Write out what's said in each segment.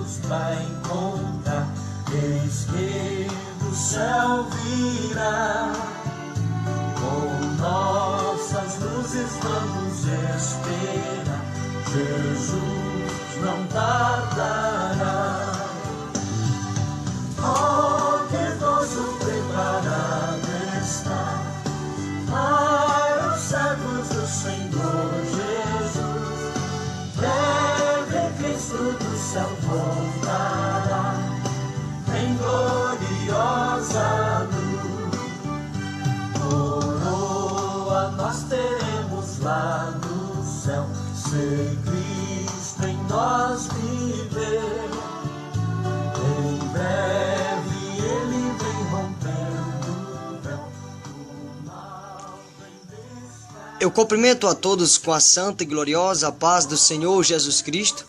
Jesus pra encontrar. Eis que do céu virá, com nossas luzes vamos esperar. Jesus não tardará. Oh, que doce preparado está para os servos do Senhor Jesus. Breve Cristo do céu voltará em gloriosa luz. Coroa nós teremos lá no céu, se Cristo em nós viver. Em breve ele vem rompendo o véu, o mal vem desfazer. Eu cumprimento a todos com a santa e gloriosa paz do Senhor Jesus Cristo.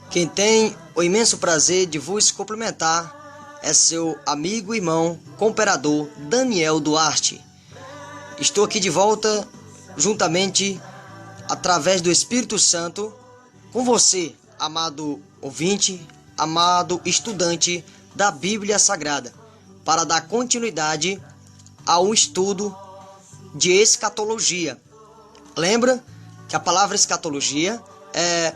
Quem tem o imenso prazer de vos cumprimentar é seu amigo e irmão, cooperador Daniel Duarte. Estou aqui de volta, juntamente, através do Espírito Santo, com você, amado ouvinte, amado estudante da Bíblia Sagrada, para dar continuidade ao estudo de escatologia. Lembra que a palavra escatologia é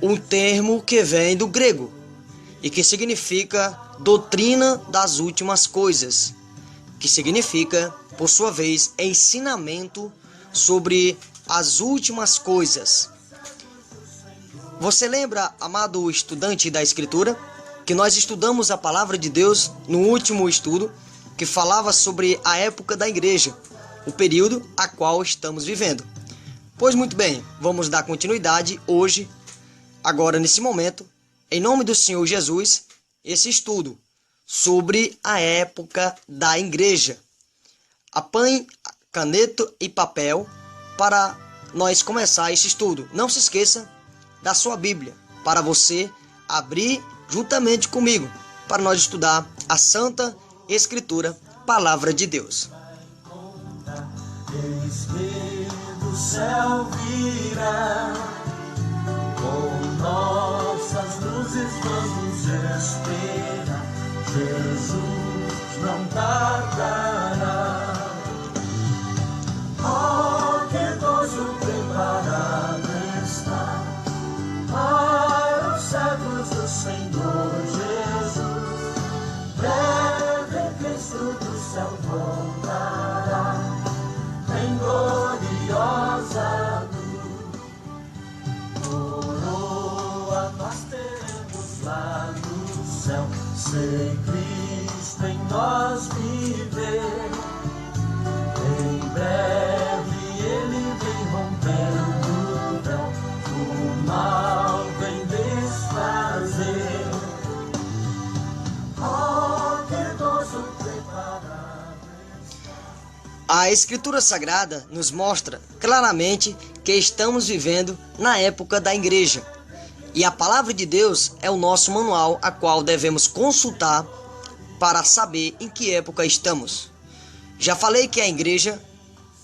um termo que vem do grego e que significa doutrina das últimas coisas, que significa, por sua vez, ensinamento sobre as últimas coisas. Você lembra, amado estudante da Escritura, que nós estudamos a palavra de Deus no último estudo, que falava sobre a época da igreja, o período a qual estamos vivendo. Pois muito bem, vamos dar continuidade hoje, agora nesse momento, em nome do Senhor Jesus, esse estudo sobre a época da igreja. Apanhe caneta e papel para nós começar esse estudo. Não se esqueça da sua Bíblia, para você abrir juntamente comigo, para nós estudar a Santa Escritura, Palavra de Deus. Eis que do céu virá, com nossas luzes vamos esperar. Jesus não tardará. Oh, que doce preparado está para os servos do Senhor Jesus. Breve Cristo do céu voltará em gloriosa luz. Coroa nós teremos lá no céu, se Cristo em nós viver. Em breve ele vem rompendo o véu, o mal vem desfazer. Oh, que doce preparado. A Escritura Sagrada nos mostra claramente que estamos vivendo na época da igreja. E a Palavra de Deus é o nosso manual, a qual devemos consultar para saber em que época estamos. Já falei que a igreja,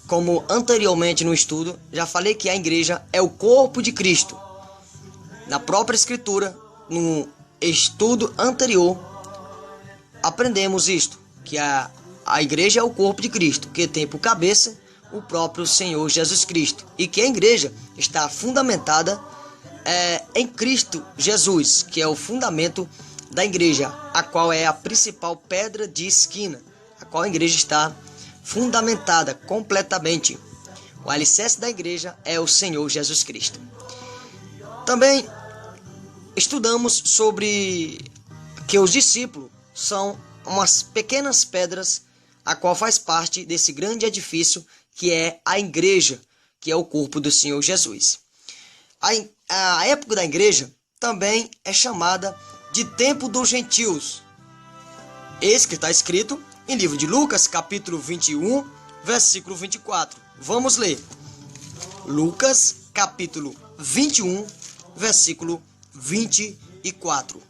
como anteriormente no estudo, já falei que a igreja é o corpo de Cristo. Na própria Escritura, no estudo anterior, aprendemos isto, que a igreja é o corpo de Cristo, que tem por cabeça o próprio Senhor Jesus Cristo, e que a igreja está fundamentada em Cristo Jesus, que é o fundamento da igreja, a qual é a principal pedra de esquina, a qual a igreja está fundamentada completamente. O alicerce da igreja é o Senhor Jesus Cristo. Também estudamos sobre que os discípulos são umas pequenas pedras, a qual faz parte desse grande edifício que é a igreja, que é o corpo do Senhor Jesus. A época da igreja também é chamada de tempo dos gentios. Esse que está escrito em livro de Lucas, capítulo 21, versículo 24. Vamos ler. Lucas, capítulo 21, versículo 24.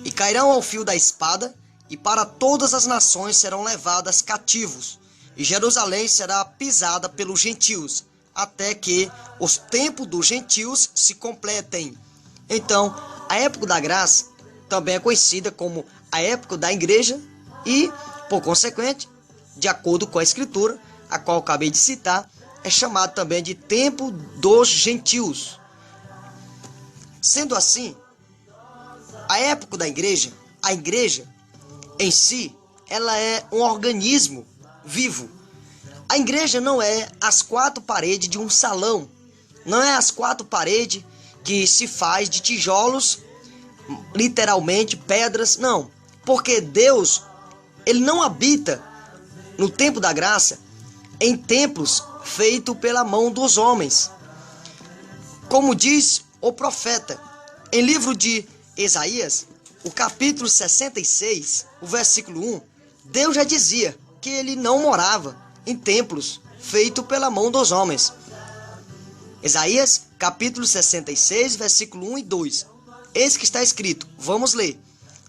E cairão ao fio da espada, e para todas as nações serão levadas cativos, e Jerusalém será pisada pelos gentios, até que os tempos dos gentios se completem. Então, A época da graça também é conhecida como a época da igreja e, por consequente, de acordo com a escritura, a qual acabei de citar, é chamado também de tempo dos gentios. Sendo assim, a época da igreja, a igreja em si, ela é um organismo vivo. A igreja não é as quatro paredes de um salão, não é as quatro paredes que se faz de tijolos, literalmente pedras, não. Porque Deus, ele não habita no tempo da graça em templos feitos pela mão dos homens. Como diz o profeta, em livro de Isaías, o capítulo 66, o versículo 1, Deus já dizia que ele não morava em templos feitos pela mão dos homens. Isaías, capítulo 66, versículo 1 e 2. Eis que está escrito, vamos ler.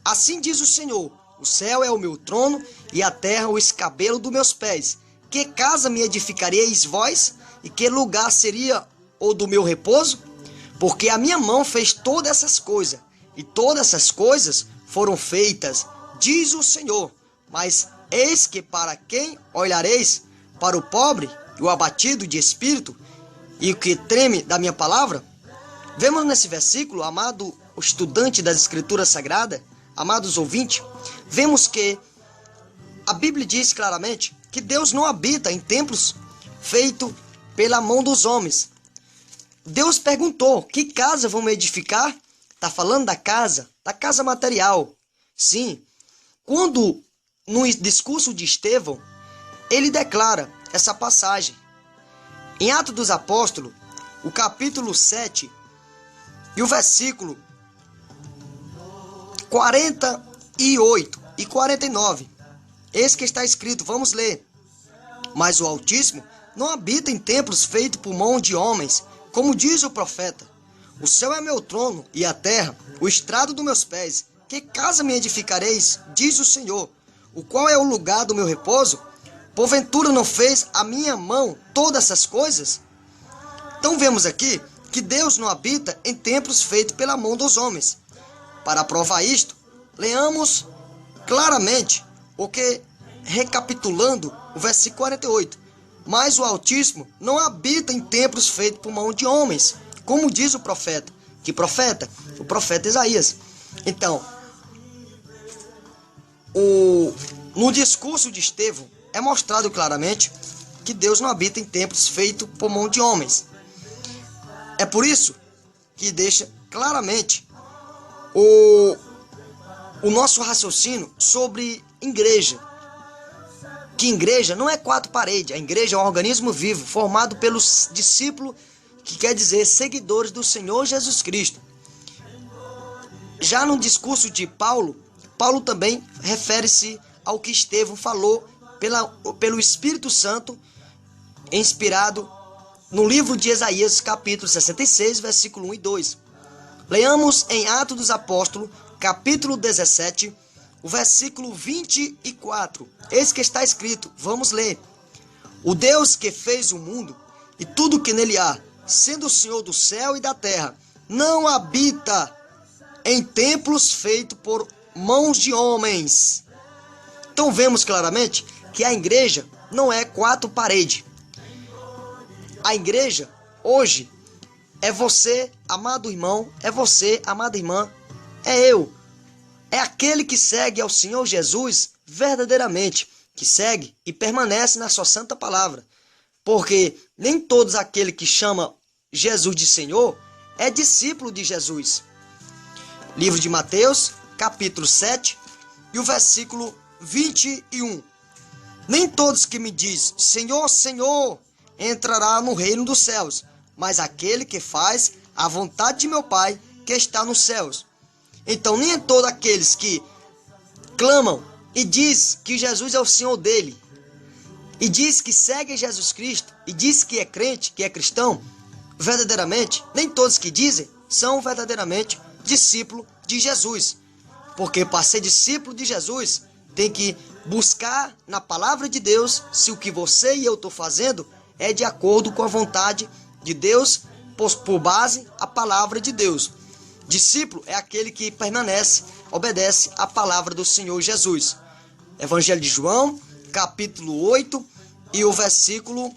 Assim diz o Senhor, o céu é o meu trono e a terra o escabelo dos meus pés. Que casa me edificaríeis vós? E que lugar seria o do meu repouso? Porque a minha mão fez todas essas coisas, e todas essas coisas foram feitas, diz o Senhor. Mas eis que para quem olhareis? Para o pobre e o abatido de espírito, e o que treme da minha palavra? Vemos nesse versículo, amado estudante das Escrituras Sagradas, amados ouvintes, vemos que a Bíblia diz claramente que Deus não habita em templos feitos pela mão dos homens. Deus perguntou, que casa vamos edificar? Está falando da casa material. Sim, quando no discurso de Estevão, ele declara essa passagem. Em Atos dos Apóstolos, o capítulo 7 e o versículo 48 e 49. Eis que está escrito, vamos ler. Mas o Altíssimo não habita em templos feitos por mão de homens, como diz o profeta. O céu é meu trono e a terra, o estrado dos meus pés. Que casa me edificareis, diz o Senhor. O qual é o lugar do meu repouso? Porventura não fez a minha mão todas essas coisas? Então vemos aqui que Deus não habita em templos feitos pela mão dos homens. Para provar isto, leamos claramente o que, recapitulando o versículo 48. Mas o Altíssimo não habita em templos feitos por mão de homens, como diz o profeta. Que profeta? O profeta Isaías. Então, no discurso de Estevão, é mostrado claramente que Deus não habita em templos feitos por mão de homens. É por isso que deixa claramente o nosso raciocínio sobre igreja. Que igreja não é quatro paredes, a igreja é um organismo vivo, formado pelos discípulos, que quer dizer seguidores do Senhor Jesus Cristo. Já no discurso de Paulo, Paulo também refere-se ao que Estevão falou pelo Espírito Santo, inspirado no livro de Isaías, capítulo 66, versículo 1 e 2. Leamos em Atos dos Apóstolos, capítulo 17, o versículo 24. Eis que está escrito, vamos ler. O Deus que fez o mundo e tudo que nele há, sendo o Senhor do céu e da terra, não habita em templos feitos por mãos de homens. Então vemos claramente que a igreja não é quatro paredes. A igreja hoje é você, amado irmão, é você, amada irmã, é eu. É aquele que segue ao Senhor Jesus verdadeiramente, que segue e permanece na sua santa palavra. Porque nem todos aquele que chama Jesus de Senhor é discípulo de Jesus. Livro de Mateus, capítulo 7 e o versículo 21. Nem todos que me diz Senhor, Senhor, entrará no reino dos céus, mas aquele que faz a vontade de meu Pai que está nos céus. Então nem é todos aqueles que clamam e diz que Jesus é o Senhor dele, e diz que segue Jesus Cristo, e diz que é crente, que é cristão, verdadeiramente, nem todos que dizem são verdadeiramente discípulos de Jesus. Porque para ser discípulo de Jesus, tem que buscar na palavra de Deus se o que você e eu estou fazendo é de acordo com a vontade de Deus, por base a palavra de Deus. Discípulo é aquele que permanece, obedece à palavra do Senhor Jesus. Evangelho de João, capítulo 8 e o versículo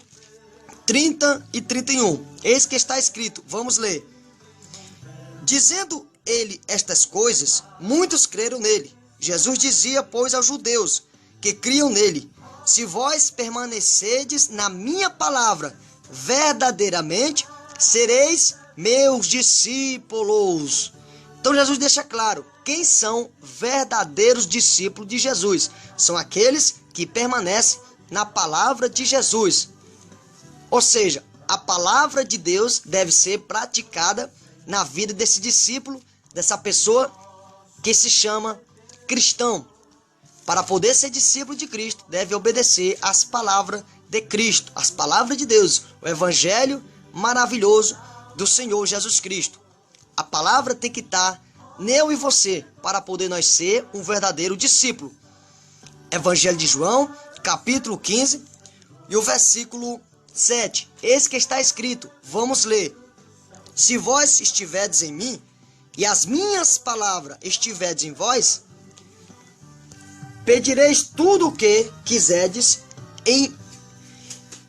30 e 31. Eis que está escrito, vamos ler. Dizendo ele estas coisas, muitos creram nele. Jesus dizia, pois, aos judeus que criam nele, se vós permanecerdes na minha palavra, verdadeiramente sereis meus discípulos. Então Jesus deixa claro, quem são verdadeiros discípulos de Jesus? São aqueles que permanecem na palavra de Jesus. Ou seja, a palavra de Deus deve ser praticada na vida desse discípulo, dessa pessoa que se chama cristão. Para poder ser discípulo de Cristo, deve obedecer às palavras de Cristo, às palavras de Deus, o evangelho maravilhoso do Senhor Jesus Cristo. A palavra tem que estar nele e você, para poder nós ser um verdadeiro discípulo. Evangelho de João, capítulo 15 e o versículo 7. Eis que está escrito, vamos ler. Se vós estiverdes em mim, e as minhas palavras estiverdes em vós, pedireis tudo o que quiserdes,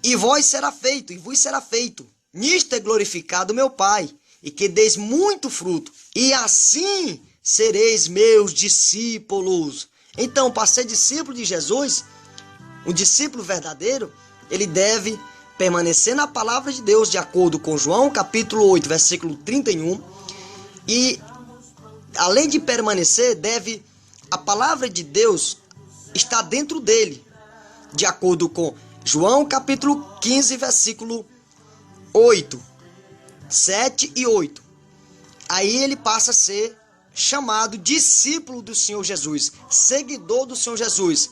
e vos será feito. Nisto é glorificado meu Pai, e que deis muito fruto, e assim sereis meus discípulos. Então, para ser discípulo de Jesus, um discípulo verdadeiro, ele deve permanecer na palavra de Deus, de acordo com João, capítulo 8, versículo 31. E, além de permanecer, a palavra de Deus estar dentro dele, de acordo com João, capítulo 15, versículo 8, 7 e 8. Aí ele passa a ser chamado discípulo do Senhor Jesus, seguidor do Senhor Jesus.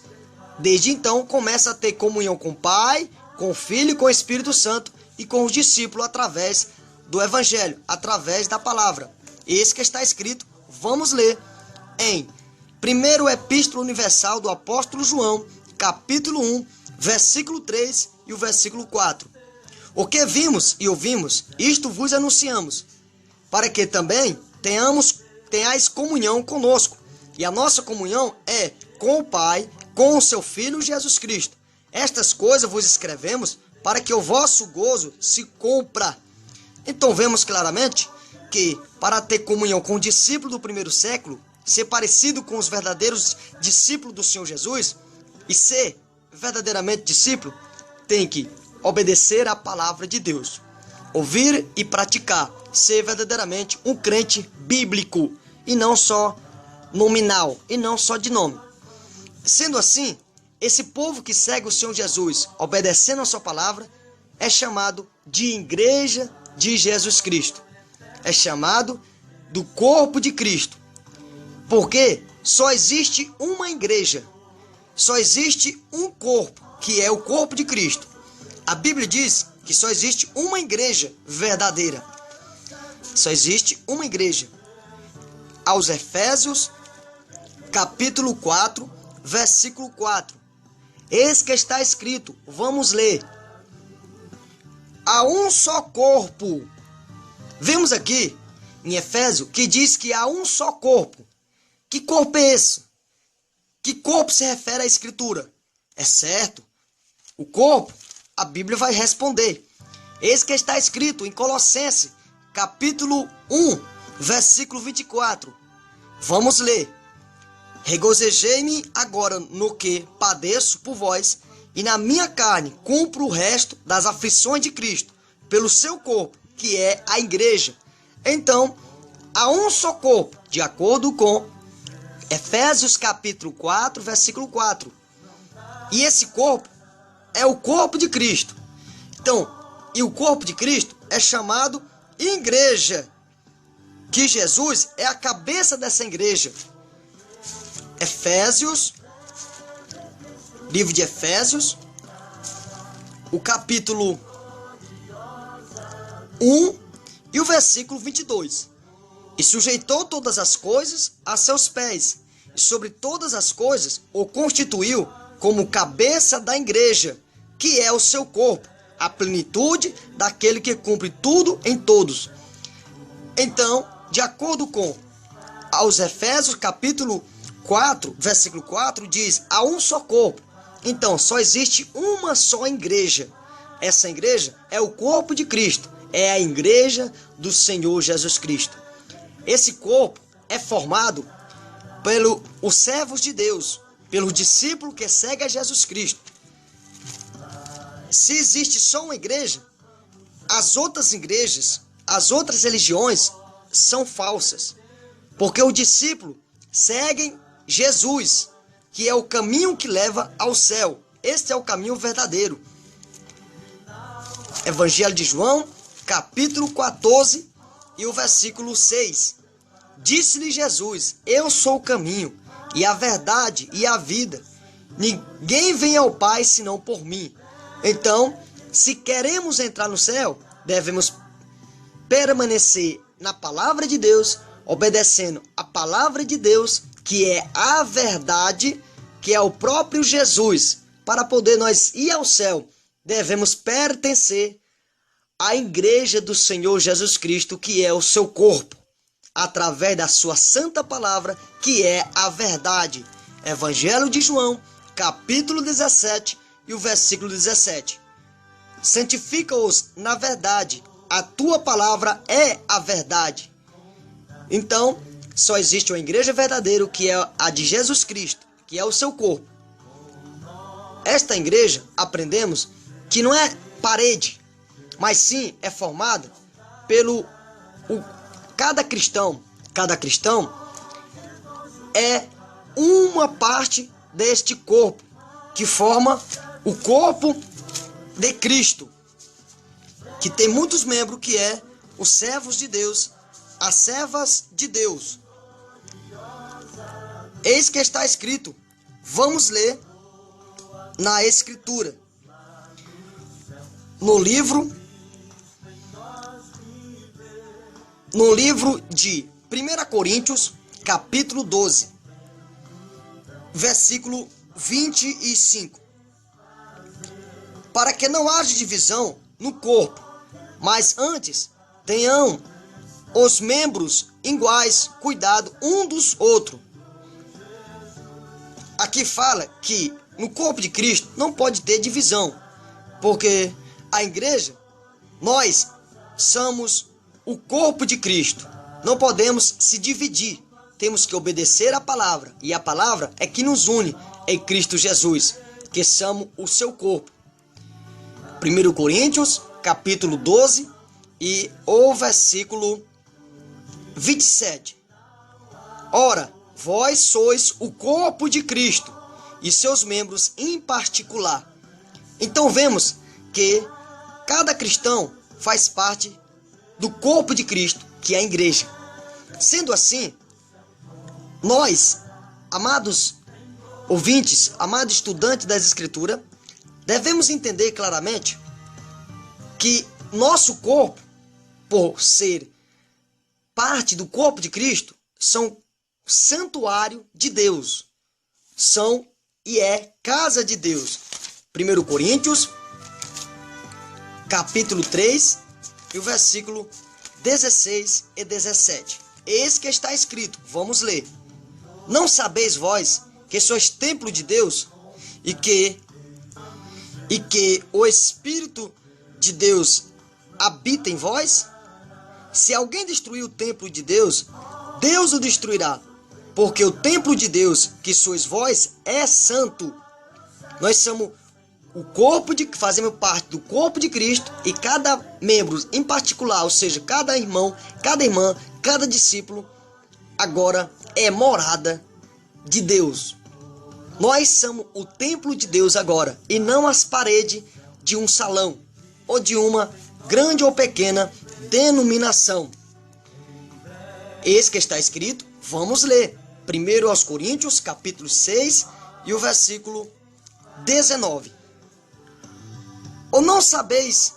Desde então, começa a ter comunhão com o Pai, com o Filho e com o Espírito Santo e com os discípulos através do Evangelho, através da palavra. Esse que está escrito, vamos ler em 1ª Epístola Universal do Apóstolo João, capítulo 1, versículo 3 e o versículo 4. O que vimos e ouvimos, isto vos anunciamos, para que também tenhais comunhão conosco. E a nossa comunhão é com o Pai, com o seu Filho Jesus Cristo. Estas coisas vos escrevemos para que o vosso gozo se cumpra. Então vemos claramente que para ter comunhão com o discípulo do primeiro século, ser parecido com os verdadeiros discípulos do Senhor Jesus e ser verdadeiramente discípulo, tem que obedecer à palavra de Deus, ouvir e praticar, ser verdadeiramente um crente bíblico e não só nominal, e não só de nome. Sendo assim, esse povo que segue o Senhor Jesus, obedecendo a sua palavra, é chamado de Igreja de Jesus Cristo. É chamado do corpo de Cristo. Porque só existe uma igreja, só existe um corpo, que é o corpo de Cristo. A Bíblia diz que só existe uma igreja verdadeira. Só existe uma igreja. Aos Efésios, capítulo 4, versículo 4. Eis que está escrito, vamos ler. Há um só corpo. Vemos aqui em Efésios que diz que há um só corpo. Que corpo é esse? Que corpo se refere à Escritura? É certo, o corpo, a Bíblia vai responder. Eis que está escrito em Colossenses, capítulo 1, versículo 24. Vamos ler. Regozijei-me agora no que padeço por vós, e na minha carne cumpro o resto das aflições de Cristo, pelo seu corpo, que é a igreja. Então, há um só corpo, de acordo com Efésios capítulo 4, versículo 4. E esse corpo é o corpo de Cristo. Então, e o corpo de Cristo é chamado igreja, que Jesus é a cabeça dessa igreja. Efésios, livro de Efésios, o capítulo 1 e o versículo 22. E sujeitou todas as coisas a seus pés, e sobre todas as coisas o constituiu como cabeça da igreja, que é o seu corpo, a plenitude daquele que cumpre tudo em todos. Então, de acordo com aos Efésios, capítulo 4, versículo 4, diz: há um só corpo. Então, só existe uma só igreja. Essa igreja é o corpo de Cristo, é a igreja do Senhor Jesus Cristo. Esse corpo é formado pelos servos de Deus, pelo discípulo que segue a Jesus Cristo. Se existe só uma igreja, as outras igrejas, as outras religiões são falsas, porque o discípulo segue Jesus, que é o caminho que leva ao céu. Este é o caminho verdadeiro. Evangelho de João, capítulo 14 e o versículo 6. Disse-lhe Jesus: eu sou o caminho e a verdade e a vida. Ninguém vem ao Pai senão por mim. Então, se queremos entrar no céu, devemos permanecer na palavra de Deus, obedecendo a palavra de Deus, que é a verdade, que é o próprio Jesus. Para poder nós ir ao céu, devemos pertencer à igreja do Senhor Jesus Cristo, que é o seu corpo, através da sua santa palavra, que é a verdade. Evangelho de João, capítulo 17 e o versículo 17. Santifica-os na verdade, a tua palavra é a verdade. Então, só existe uma igreja verdadeira, que é a de Jesus Cristo, que é o seu corpo. Esta igreja, aprendemos que não é parede, mas sim é formada pelo cada cristão. Cada cristão é uma parte deste corpo, que forma o corpo de Cristo, que tem muitos membros, que é os servos de Deus, as servas de Deus. Eis que está escrito. Vamos ler na Escritura, no livro de 1 Coríntios, capítulo 12, versículo 25. Para que não haja divisão no corpo, mas antes tenham os membros iguais cuidado um dos outros. Aqui fala que no corpo de Cristo não pode ter divisão, porque a igreja, nós somos o corpo de Cristo. Não podemos se dividir. Temos que obedecer a palavra, e a palavra é que nos une em Cristo Jesus, que somos o seu corpo. 1 Coríntios, capítulo 12 e o versículo 27. Ora, vós sois o corpo de Cristo e seus membros em particular. Então vemos que cada cristão faz parte do corpo de Cristo, que é a igreja. Sendo assim, nós, amados ouvintes, amados estudantes das Escrituras, devemos entender claramente que nosso corpo, por ser parte do corpo de Cristo, são santuário de Deus, são e é casa de Deus. 1 Coríntios, capítulo 3, e o versículo 16 e 17. Eis que está escrito, vamos ler: não sabeis vós que sois templo de Deus e que o Espírito de Deus habita em vós? Se alguém destruir o templo de Deus, Deus o destruirá, porque o templo de Deus, que sois vós, é santo. Nós somos o corpo que fazemos parte do corpo de Cristo, e cada membro em particular, ou seja, cada irmão, cada irmã, cada discípulo, agora é morada de Deus. Nós somos o templo de Deus agora, e não as paredes de um salão ou de uma grande ou pequena denominação. Eis que está escrito, vamos ler. 1 aos Coríntios, capítulo 6 e o versículo 19. Ou não sabeis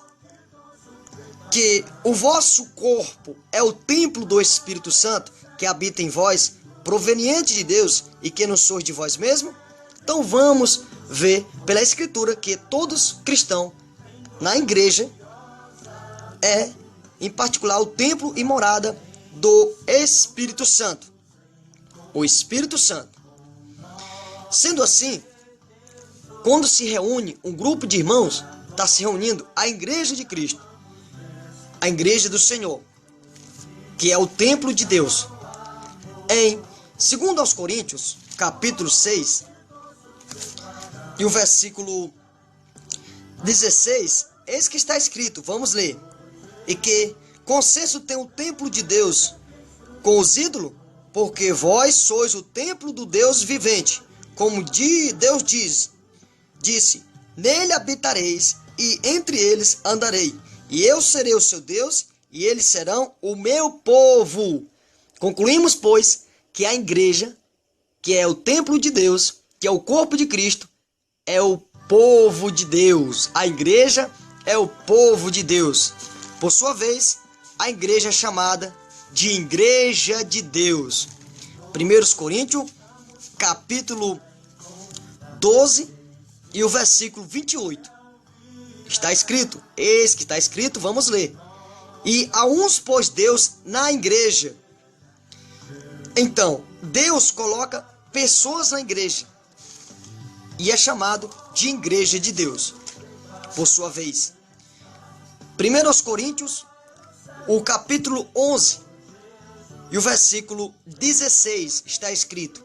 que o vosso corpo é o templo do Espírito Santo, que habita em vós, proveniente de Deus, e que não sois de vós mesmos? Então vamos ver pela Escritura que todos cristãos na igreja é, em particular, o templo e morada do Espírito Santo. O Espírito Santo. Sendo assim, quando se reúne um grupo de irmãos, está se reunindo a igreja de Cristo, a igreja do Senhor, que é o templo de Deus. Em 2 aos Coríntios, capítulo 6, e o versículo 16, eis que está escrito, vamos ler, e que consenso tem o templo de Deus com os ídolos, porque vós sois o templo do Deus vivente, como Deus disse, nele habitareis e entre eles andarei, e eu serei o seu Deus e eles serão o meu povo. Concluímos, pois, que a igreja, que é o templo de Deus, que é o corpo de Cristo, é o povo de Deus. A igreja é o povo de Deus. Por sua vez, a igreja é chamada de igreja de Deus. 1 Coríntios, capítulo 12 e o versículo 28. Está escrito, eis que está escrito, vamos ler. E a uns pôs Deus na igreja. Então, Deus coloca pessoas na igreja e é chamado de igreja de Deus. Por sua vez, 1 Coríntios, o capítulo 11 e o versículo 16 está escrito: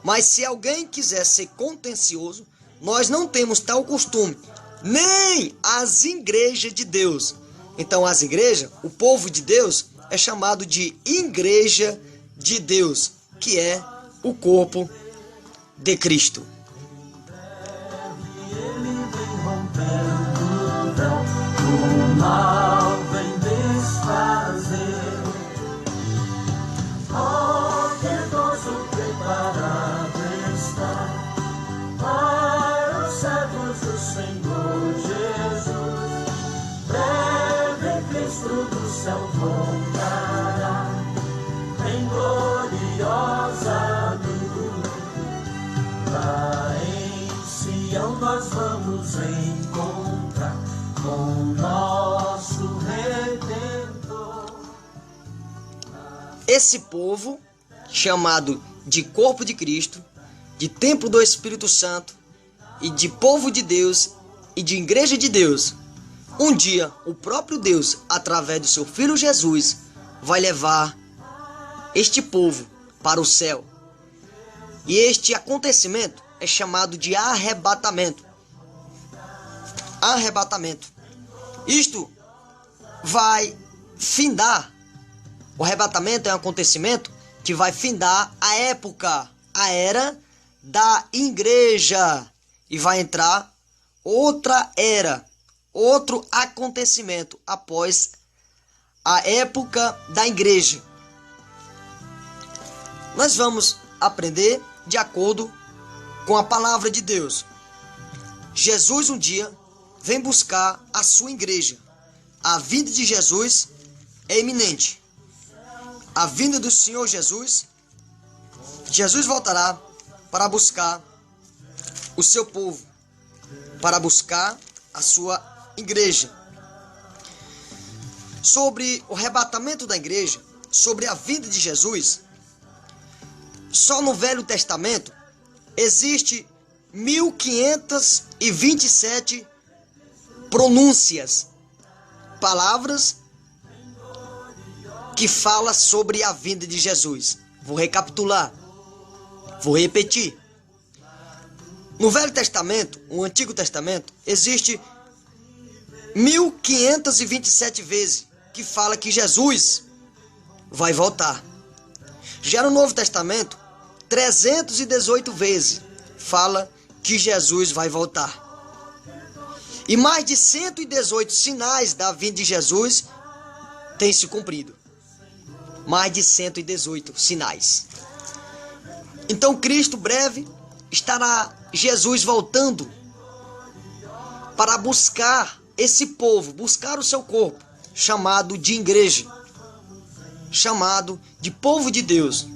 mas se alguém quiser ser contencioso, nós não temos tal costume, nem as igrejas de Deus. Então as igrejas, o povo de Deus, é chamado de igreja de Deus, que é o corpo de Cristo. Ele vem rompendo o véu, o mal vem desfazer. Oh, piedoso preparado está para os servos do Senhor Jesus. Breve Cristo do céu voltará em gloriosa luz. Lá em Sião nós vamos encontrar com nosso Redentor. Esse povo, chamado de corpo de Cristo, de templo do Espírito Santo, e de povo de Deus, e de igreja de Deus, um dia o próprio Deus, através do seu Filho Jesus, vai levar este povo para o céu. E este acontecimento é chamado de arrebatamento. Arrebatamento. Isto vai findar. O arrebatamento é um acontecimento que vai findar a época, a era da igreja. E vai entrar outra era, outro acontecimento após a época da igreja. Nós vamos aprender de acordo com a palavra de Deus. Jesus um dia vem buscar a sua igreja. A vinda de Jesus é iminente. A vinda do Senhor Jesus, Jesus voltará para buscar o seu povo, para buscar a sua igreja. Sobre o arrebatamento da igreja, sobre a vinda de Jesus, só no Velho Testamento existe 1527 pronúncias, palavras que falam sobre a vinda de Jesus. Vou recapitular, vou repetir. No Velho Testamento, o Antigo Testamento, existe 1527 vezes que fala que Jesus vai voltar. Já no Novo Testamento, 318 vezes fala que Jesus vai voltar. E mais de 118 sinais da vinda de Jesus têm se cumprido. Mais de 118 sinais. Então Cristo breve estará Jesus voltando para buscar esse povo, buscar o seu corpo, chamado de igreja, chamado de povo de Deus,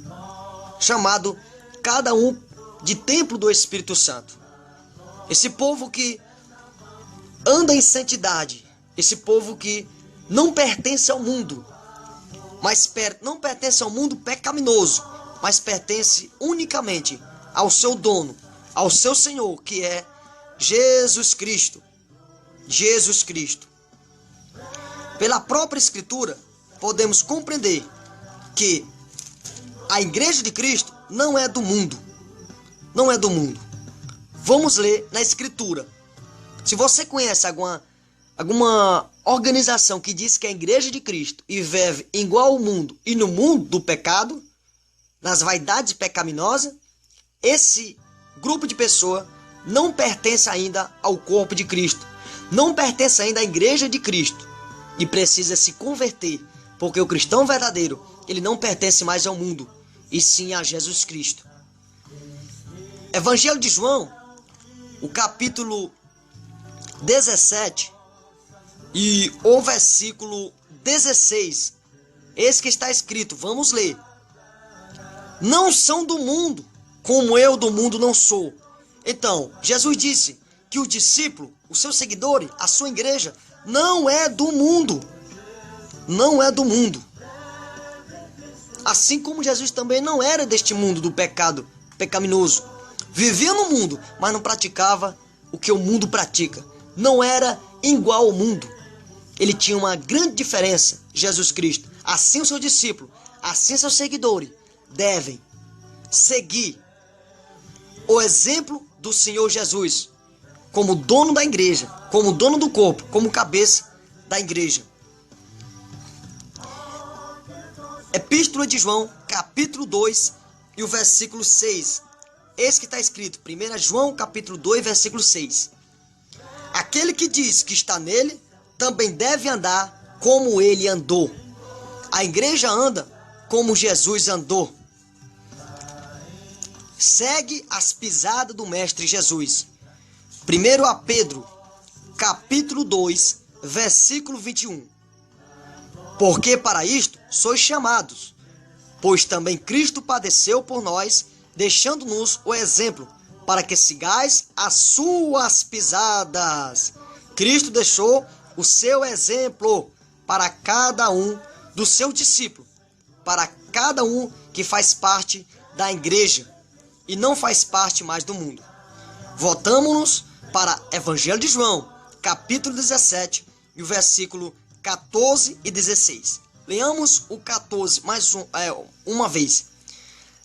chamado cada um de templo do Espírito Santo. Esse povo que anda em santidade, esse povo que não pertence ao mundo, mas não pertence ao mundo pecaminoso, mas pertence unicamente ao seu dono, ao seu Senhor, que é Jesus Cristo. Jesus Cristo. Pela própria Escritura, podemos compreender que a Igreja de Cristo não é do mundo. Não é do mundo. Vamos ler na Escritura. Se você conhece alguma organização que diz que é a Igreja de Cristo e vive igual ao mundo e no mundo do pecado, nas vaidades pecaminosas, esse grupo de pessoas não pertence ainda ao corpo de Cristo. Não pertence ainda à Igreja de Cristo. E precisa se converter, porque o cristão verdadeiro, ele não pertence mais ao mundo, e sim a Jesus Cristo. Evangelho de João, o capítulo 17 e o versículo 16, esse que está escrito, vamos ler. Não são do mundo, como eu do mundo não sou. Então, Jesus disse que o discípulo, o seu seguidor, a sua igreja, não é do mundo. Não é do mundo. Assim como Jesus também não era deste mundo do pecado pecaminoso. Vivia no mundo, mas não praticava o que o mundo pratica. Não era igual ao mundo. Ele tinha uma grande diferença, Jesus Cristo. Assim o seu discípulo, assim seus seguidores devem seguir o exemplo do Senhor Jesus, como dono da igreja, como dono do corpo, como cabeça da igreja. Epístola de João, capítulo 2 e o versículo 6. Esse que está escrito, 1 João, capítulo 2, versículo 6. Aquele que diz que está nele, também deve andar como ele andou. A igreja anda como Jesus andou. Segue as pisadas do Mestre Jesus. 1 a Pedro, capítulo 2, versículo 21. Porque para isto sois chamados, pois também Cristo padeceu por nós, deixando-nos o exemplo, para que sigais as suas pisadas. Cristo deixou o seu exemplo para cada um dos seus discípulos, para cada um que faz parte da igreja e não faz parte mais do mundo. Voltamos-nos para Evangelho de João, capítulo 17, e o versículo 14 e 16. Leamos o 14 mais uma vez.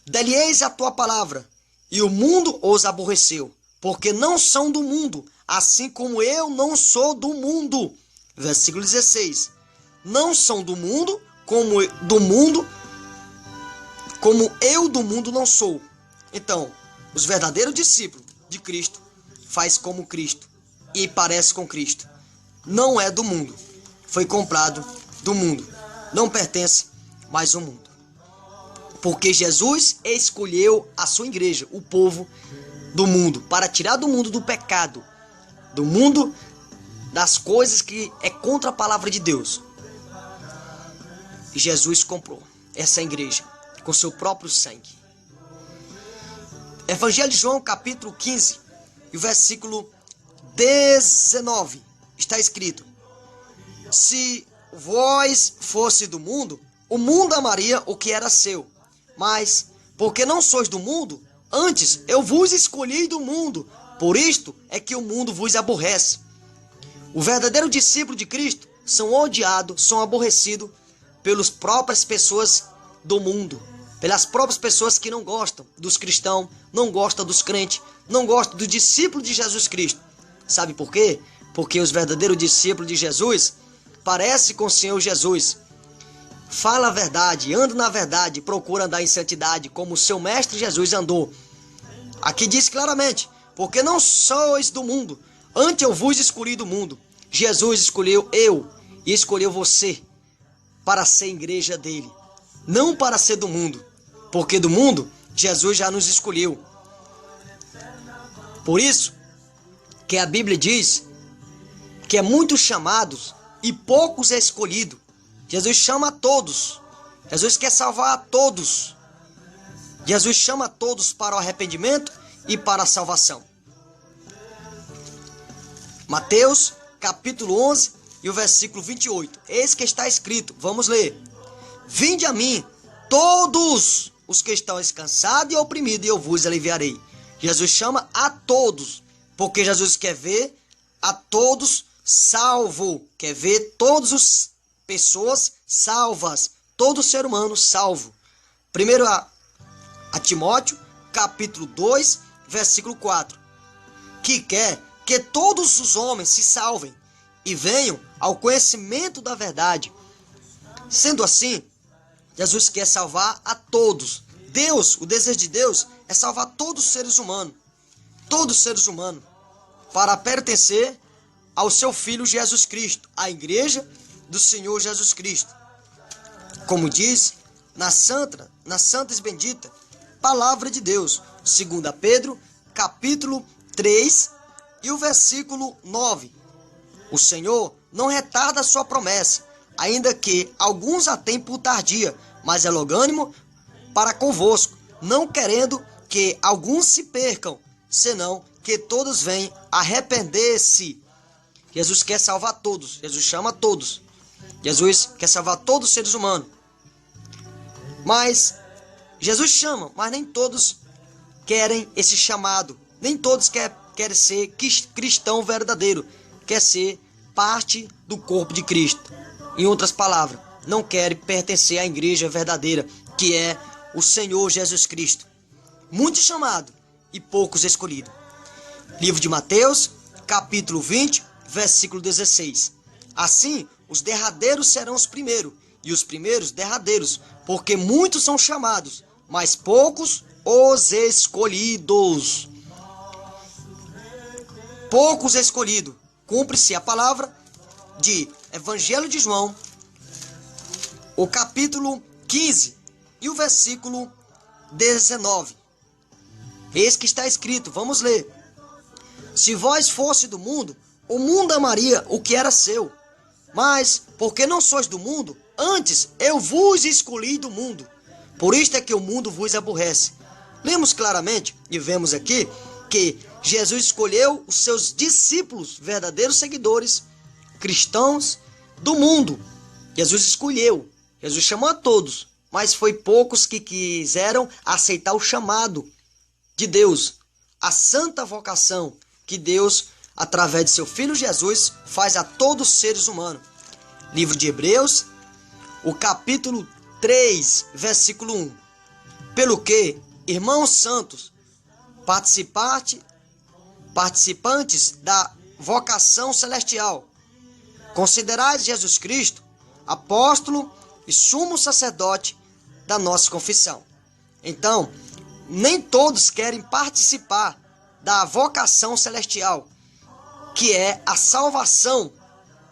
Dai-lhes a tua palavra, e o mundo os aborreceu, porque não são do mundo, assim como eu não sou do mundo. Versículo 16. Não são do mundo, como eu do mundo não sou. Então, os verdadeiros discípulos de Cristo faz como Cristo e parece com Cristo. Não é do mundo. Foi comprado do mundo. Não pertence mais ao mundo. Porque Jesus escolheu a sua igreja, o povo do mundo, para tirar do mundo do pecado, do mundo das coisas que é contra a palavra de Deus. Jesus comprou essa igreja com seu próprio sangue. Evangelho de João, capítulo 15, e o versículo 19, está escrito: se vós fosse do mundo, o mundo amaria o que era seu. Mas, porque não sois do mundo, antes eu vos escolhi do mundo, por isto é que o mundo vos aborrece. O verdadeiro discípulo de Cristo são odiados, são aborrecidos pelas próprias pessoas do mundo, pelas próprias pessoas que não gostam dos cristãos, não gostam dos crentes, não gostam do discípulo de Jesus Cristo. Sabe por quê? Porque os verdadeiros discípulos de Jesus parecem com o Senhor Jesus. Fala a verdade, anda na verdade, procura andar em santidade, como o seu mestre Jesus andou. Aqui diz claramente: porque não sois do mundo, antes eu vos escolhi do mundo. Jesus escolheu eu e escolheu você para ser igreja dele, não para ser do mundo, porque do mundo Jesus já nos escolheu. Por isso que a Bíblia diz que é muitos chamados e poucos é escolhido. Jesus chama a todos. Jesus quer salvar a todos. Jesus chama a todos para o arrependimento e para a salvação. Mateus, capítulo 11 e o versículo 28. Eis que está escrito, vamos ler: Vinde a mim, todos os que estão cansados e oprimidos, e eu vos aliviarei. Jesus chama a todos, porque Jesus quer ver a todos salvo, quer ver todas as pessoas salvas, todo ser humano salvo. Primeiro a Timóteo, capítulo 2, versículo 4, que quer que todos os homens se salvem e venham ao conhecimento da verdade. Sendo assim, Jesus quer salvar a todos. Deus, o desejo de Deus é salvar todos os seres humanos, para pertencer ao seu Filho Jesus Cristo, à igreja do Senhor Jesus Cristo. Como diz na santa e bendita palavra de Deus, 2 Pedro, capítulo 3 e o versículo 9. O Senhor não retarda a sua promessa, ainda que alguns a tenham por tardia, mas é longânimo para convosco, não querendo que alguns se percam, senão que todos venham arrepender-se. Jesus quer salvar todos, Jesus chama todos. Jesus quer salvar todos os seres humanos. Mas Jesus chama, mas nem todos querem esse chamado. Nem todos querem ser cristão verdadeiro, quer ser parte do corpo de Cristo. Em outras palavras, não querem pertencer à igreja verdadeira, que é o Senhor Jesus Cristo. Muitos chamados e poucos escolhidos. Livro de Mateus, capítulo 20, versículo 16. Assim, os derradeiros serão os primeiros, e os primeiros derradeiros, porque muitos são chamados, mas poucos os escolhidos. Poucos escolhidos. Cumpre-se a palavra de Evangelho de João, o capítulo 15 e o versículo 19. Eis que está escrito, vamos ler. Se vós fosse do mundo, o mundo amaria o que era seu. Mas, porque não sois do mundo, antes eu vos escolhi do mundo. Por isto é que o mundo vos aborrece. Lemos claramente e vemos aqui que Jesus escolheu os seus discípulos, verdadeiros seguidores, cristãos do mundo. Jesus escolheu, Jesus chamou a todos, mas foi poucos que quiseram aceitar o chamado de Deus, a santa vocação que Deus, através de seu Filho Jesus, faz a todos os seres humanos. Livro de Hebreus, o capítulo 3, versículo 1. Pelo que, irmãos santos, participantes da vocação celestial, considerais Jesus Cristo, apóstolo e sumo sacerdote da nossa confissão. Então, nem todos querem participar da vocação celestial, que é a salvação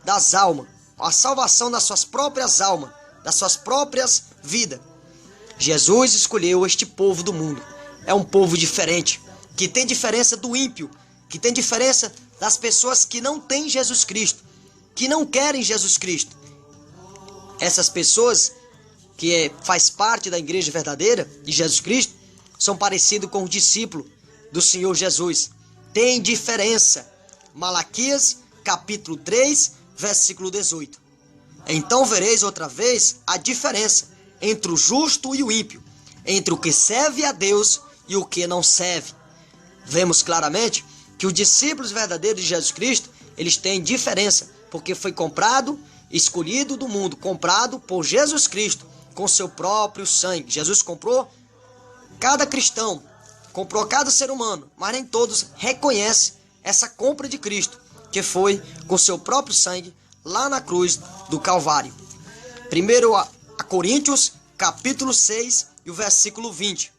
das almas, a salvação das suas próprias almas, das suas próprias vidas. Jesus escolheu este povo do mundo. É um povo diferente, que tem diferença do ímpio, que tem diferença das pessoas que não têm Jesus Cristo, que não querem Jesus Cristo. Essas pessoas que faz parte da igreja verdadeira de Jesus Cristo são parecidos com os discípulos do Senhor Jesus. Tem diferença. Malaquias, capítulo 3, versículo 18. Então vereis outra vez a diferença entre o justo e o ímpio, entre o que serve a Deus e o que não serve. Vemos claramente que os discípulos verdadeiros de Jesus Cristo, eles têm diferença, porque foi comprado, escolhido do mundo, comprado por Jesus Cristo, com seu próprio sangue. Jesus comprou cada cristão, comprou cada ser humano, mas nem todos reconhecem essa compra de Cristo, que foi com seu próprio sangue, lá na cruz do Calvário. Primeiro a Coríntios, capítulo 6 e o versículo 20.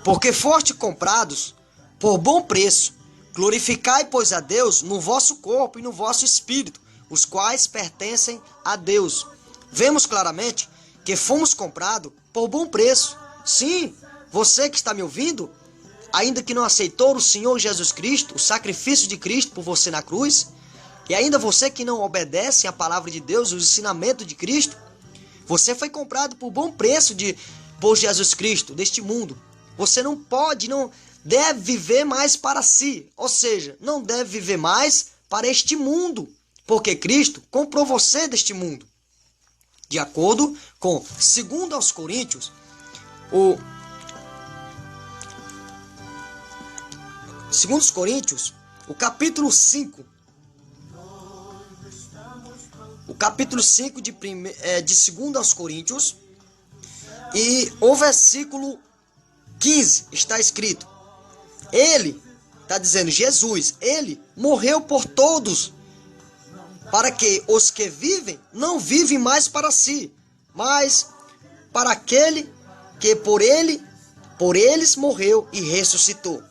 Porque foste comprados por bom preço, glorificai, pois, a Deus no vosso corpo e no vosso espírito, os quais pertencem a Deus. Vemos claramente que fomos comprados por bom preço. Sim, você que está me ouvindo, ainda que não aceitou o Senhor Jesus Cristo, o sacrifício de Cristo por você na cruz, e ainda você que não obedece à palavra de Deus, o ensinamento de Cristo, você foi comprado por bom preço por Jesus Cristo, deste mundo. Você não pode, não deve viver mais para si, ou seja, não deve viver mais para este mundo, porque Cristo comprou você deste mundo. De acordo com 2 Coríntios, o capítulo 5, de 2 Coríntios, e o versículo 15 está escrito: ele, está dizendo Jesus, ele morreu por todos, para que os que vivem não vivem mais para si, mas para aquele que por eles morreu e ressuscitou.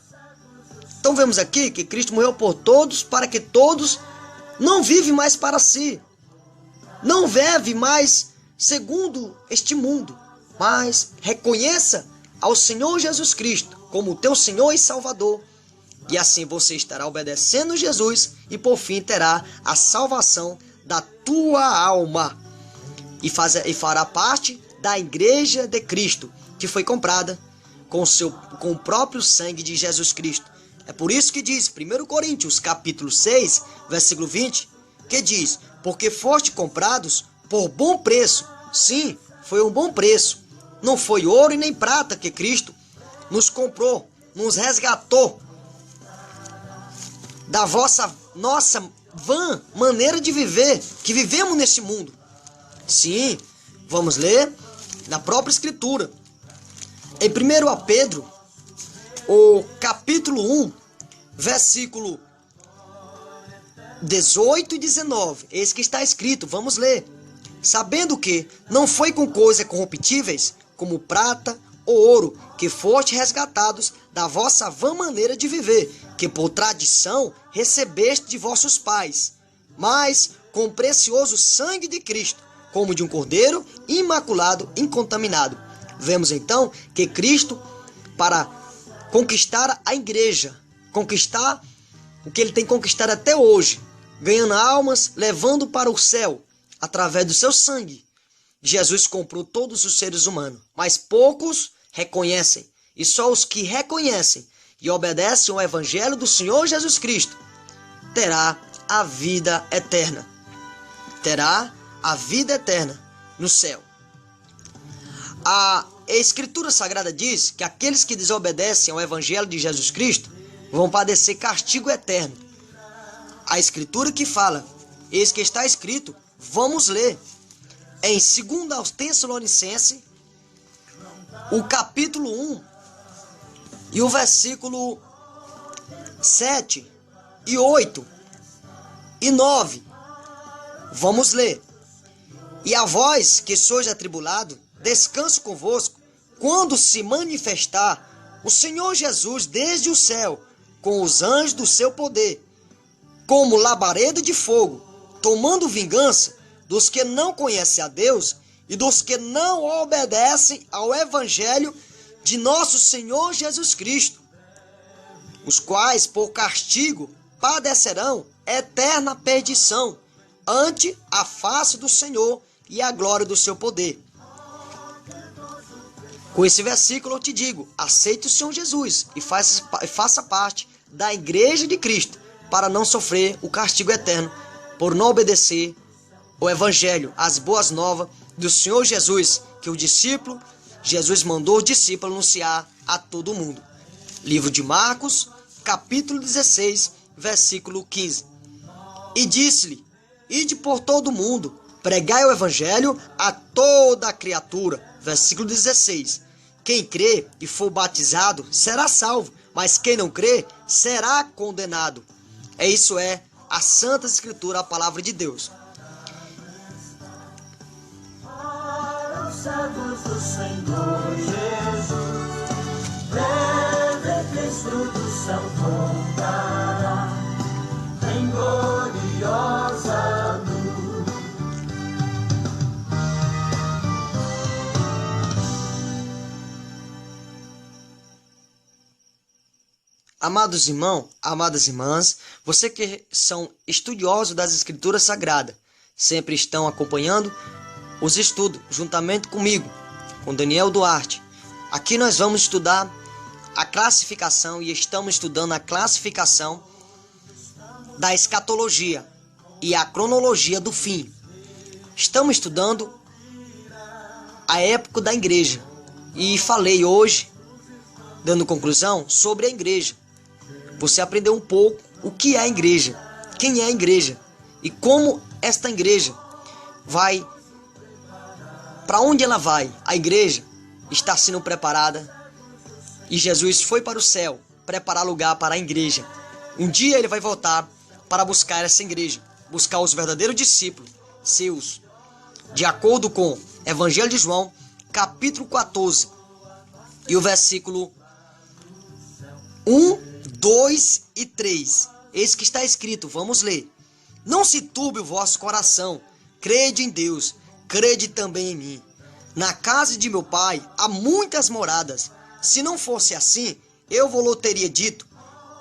Então vemos aqui que Cristo morreu por todos, para que todos não vivem mais para si, não vive mais segundo este mundo, mas reconheça ao Senhor Jesus Cristo como teu Senhor e Salvador, e assim você estará obedecendo Jesus e por fim terá a salvação da tua alma e fará parte da igreja de Cristo, que foi comprada com o próprio sangue de Jesus Cristo. É por isso que diz 1 Coríntios capítulo 6, versículo 20, que diz: porque foste comprados por bom preço. Sim, foi um bom preço. Não foi ouro e nem prata que Cristo nos comprou, nos resgatou da nossa vã maneira de viver, que vivemos neste mundo. Sim, vamos ler na própria Escritura. Em 1 Pedro, o capítulo 1, versículo 18 e 19, eis que está escrito, vamos ler: sabendo que não foi com coisas corruptíveis, como prata ou ouro, que foste resgatados da vossa vã maneira de viver, que por tradição recebeste de vossos pais, mas com o precioso sangue de Cristo, como de um cordeiro imaculado, incontaminado. Vemos então que Cristo, para conquistar a igreja, conquistar o que ele tem conquistado até hoje, ganhando almas, levando para o céu, através do seu sangue, Jesus comprou todos os seres humanos, mas poucos reconhecem, e só os que reconhecem e obedecem ao Evangelho do Senhor Jesus Cristo terá a vida eterna. Terá a vida eterna no céu. A Escritura Sagrada diz que aqueles que desobedecem ao Evangelho de Jesus Cristo vão padecer castigo eterno. A Escritura que fala, eis que está escrito, vamos ler, em 2 Tessalonicenses, o capítulo 1, e o versículo 7 e 8 e 9. Vamos ler. E a vós que sois atribulado, descanso convosco, quando se manifestar o Senhor Jesus desde o céu, com os anjos do seu poder, como labareda de fogo, tomando vingança dos que não conhecem a Deus e dos que não obedecem ao Evangelho de nosso Senhor Jesus Cristo, os quais por castigo padecerão eterna perdição ante a face do Senhor e a glória do seu poder. Com esse versículo eu te digo, aceite o Senhor Jesus e faça parte da igreja de Cristo, para não sofrer o castigo eterno por não obedecer o Evangelho, as boas novas do Senhor Jesus, que Jesus mandou o discípulo anunciar a todo mundo. Livro de Marcos, capítulo 16, versículo 15. E disse-lhe: ide por todo o mundo, pregai o Evangelho a toda a criatura. Versículo 16. Quem crê e for batizado será salvo, mas quem não crê será condenado. Isso é a Santa Escritura, a palavra de Deus. Para os servos do Senhor Jesus, breve Cristo do céu voltará, em gloriosa luz. Amados irmãos, amadas irmãs, você que são estudiosos das Escrituras Sagradas, sempre estão acompanhando os estudos juntamente comigo, com Daniel Duarte. Aqui nós vamos estudar a classificação e estamos estudando a classificação da escatologia e a cronologia do fim. Estamos estudando a época da igreja. E falei hoje, dando conclusão, sobre a igreja. Você aprendeu um pouco o que é a igreja, quem é a igreja e como esta igreja vai, para onde ela vai. A igreja está sendo preparada e Jesus foi para o céu preparar lugar para a igreja. Um dia ele vai voltar para buscar essa igreja, buscar os verdadeiros discípulos seus, de acordo com Evangelho de João, capítulo 14, e o versículo 1, 2 e 3. Eis que está escrito, vamos ler. Não se turbe o vosso coração, crede em Deus, crede também em mim. Na casa de meu pai há muitas moradas. Se não fosse assim, eu vos teria dito,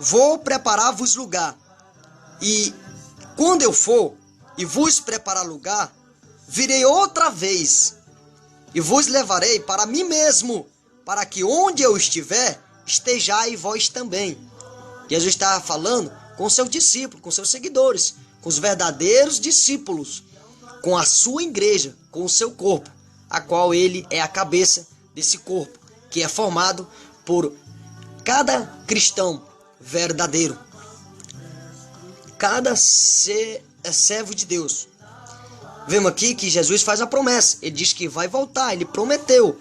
vou preparar-vos lugar. E quando eu for e vos preparar lugar, virei outra vez e vos levarei para mim mesmo, para que onde eu estiver, estejais vós também. Jesus está falando com seus discípulos, com seus seguidores, com os verdadeiros discípulos, com a sua igreja, com o seu corpo, a qual ele é a cabeça desse corpo, que é formado por cada cristão verdadeiro, cada servo de Deus. Vemos aqui que Jesus faz a promessa, ele diz que vai voltar, ele prometeu.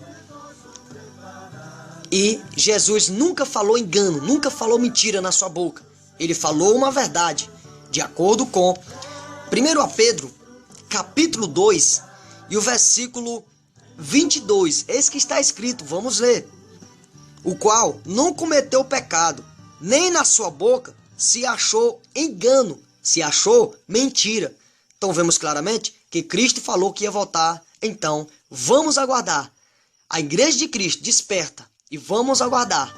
E Jesus nunca falou engano, nunca falou mentira na sua boca. Ele falou uma verdade, de acordo com 1 Pedro, capítulo 2, e o versículo 22. Eis que está escrito, vamos ler. O qual não cometeu pecado, nem na sua boca se achou engano, se achou mentira. Então vemos claramente que Cristo falou que ia voltar. Então vamos aguardar. A igreja de Cristo desperta e vamos aguardar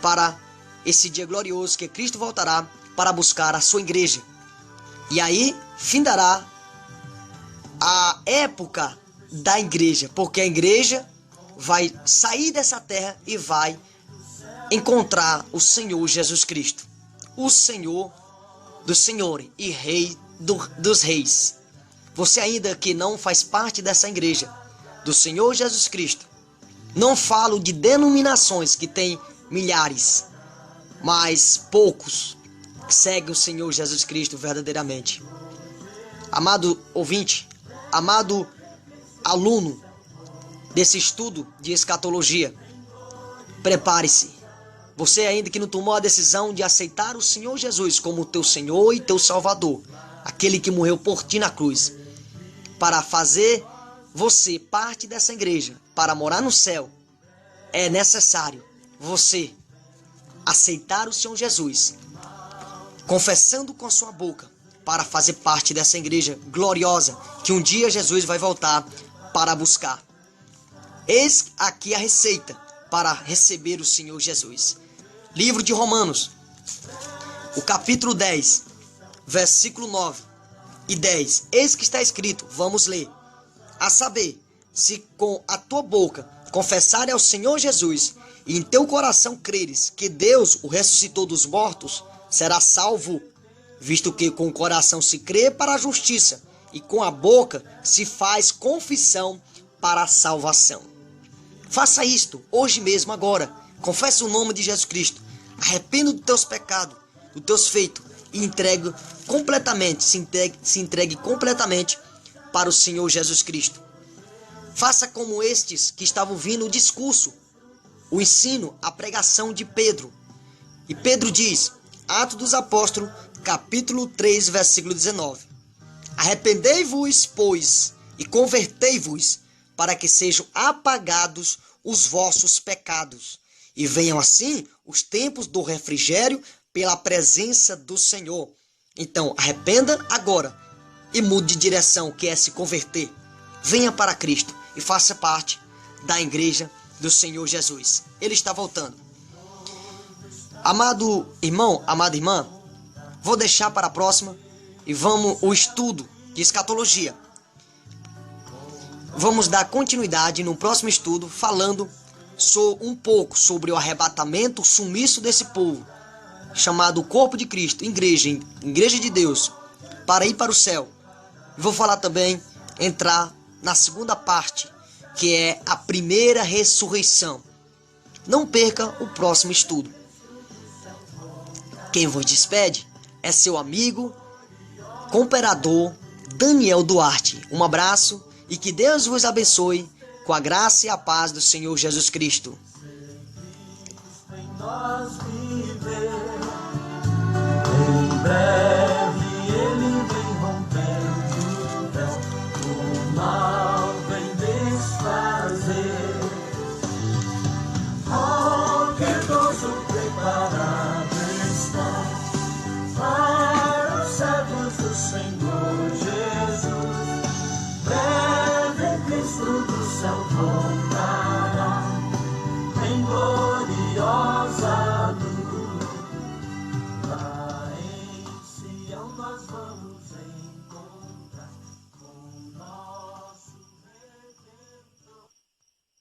para esse dia glorioso que Cristo voltará para buscar a sua igreja. E aí findará a época da igreja, porque a igreja vai sair dessa terra e vai encontrar o Senhor Jesus Cristo, o Senhor dos senhores e Rei dos reis. Você ainda que não faz parte dessa igreja do Senhor Jesus Cristo, não falo de denominações que tem milhares, mas poucos seguem o Senhor Jesus Cristo verdadeiramente. Amado ouvinte, amado aluno desse estudo de escatologia, prepare-se. Você ainda que não tomou a decisão de aceitar o Senhor Jesus como teu Senhor e teu Salvador, aquele que morreu por ti na cruz, para fazer você parte dessa igreja, para morar no céu, é necessário você aceitar o Senhor Jesus, confessando com a sua boca, para fazer parte dessa igreja gloriosa, que um dia Jesus vai voltar para buscar. Eis aqui a receita para receber o Senhor Jesus. Livro de Romanos, o capítulo 10, versículo 9 e 10. Eis que está escrito, vamos ler. A saber, se com a tua boca confessares ao Senhor Jesus e em teu coração creres que Deus o ressuscitou dos mortos, serás salvo, visto que com o coração se crê para a justiça e com a boca se faz confissão para a salvação. Faça isto hoje mesmo, agora. Confesse o nome de Jesus Cristo. Arrependa dos teus pecados, dos teus feitos e entregue completamente, se entregue completamente para o Senhor Jesus Cristo. Faça como estes que estavam ouvindo o discurso, o ensino, a pregação de Pedro. E Pedro diz, Atos dos Apóstolos, capítulo 3, versículo 19. Arrependei-vos, pois, e convertei-vos, para que sejam apagados os vossos pecados, e venham assim os tempos do refrigério pela presença do Senhor. Então, arrependa agora e mude de direção, que é se converter. Venha para Cristo e faça parte da igreja do Senhor Jesus. Ele está voltando. Amado irmão, amada irmã, vou deixar para a próxima e vamos o estudo de escatologia. Vamos dar continuidade no próximo estudo falando um pouco sobre o arrebatamento, o sumiço desse povo, chamado corpo de Cristo, igreja de Deus, para ir para o céu. Vou falar também, entrar na segunda parte, que é a primeira ressurreição. Não perca o próximo estudo. Quem vos despede é seu amigo, cooperador Daniel Duarte. Um abraço e que Deus vos abençoe com a graça e a paz do Senhor Jesus Cristo. Em nós viver, em breve ele vem rompendo o véu, o mal vem desfazer. Oh, que doce preparado está para os servos do Senhor.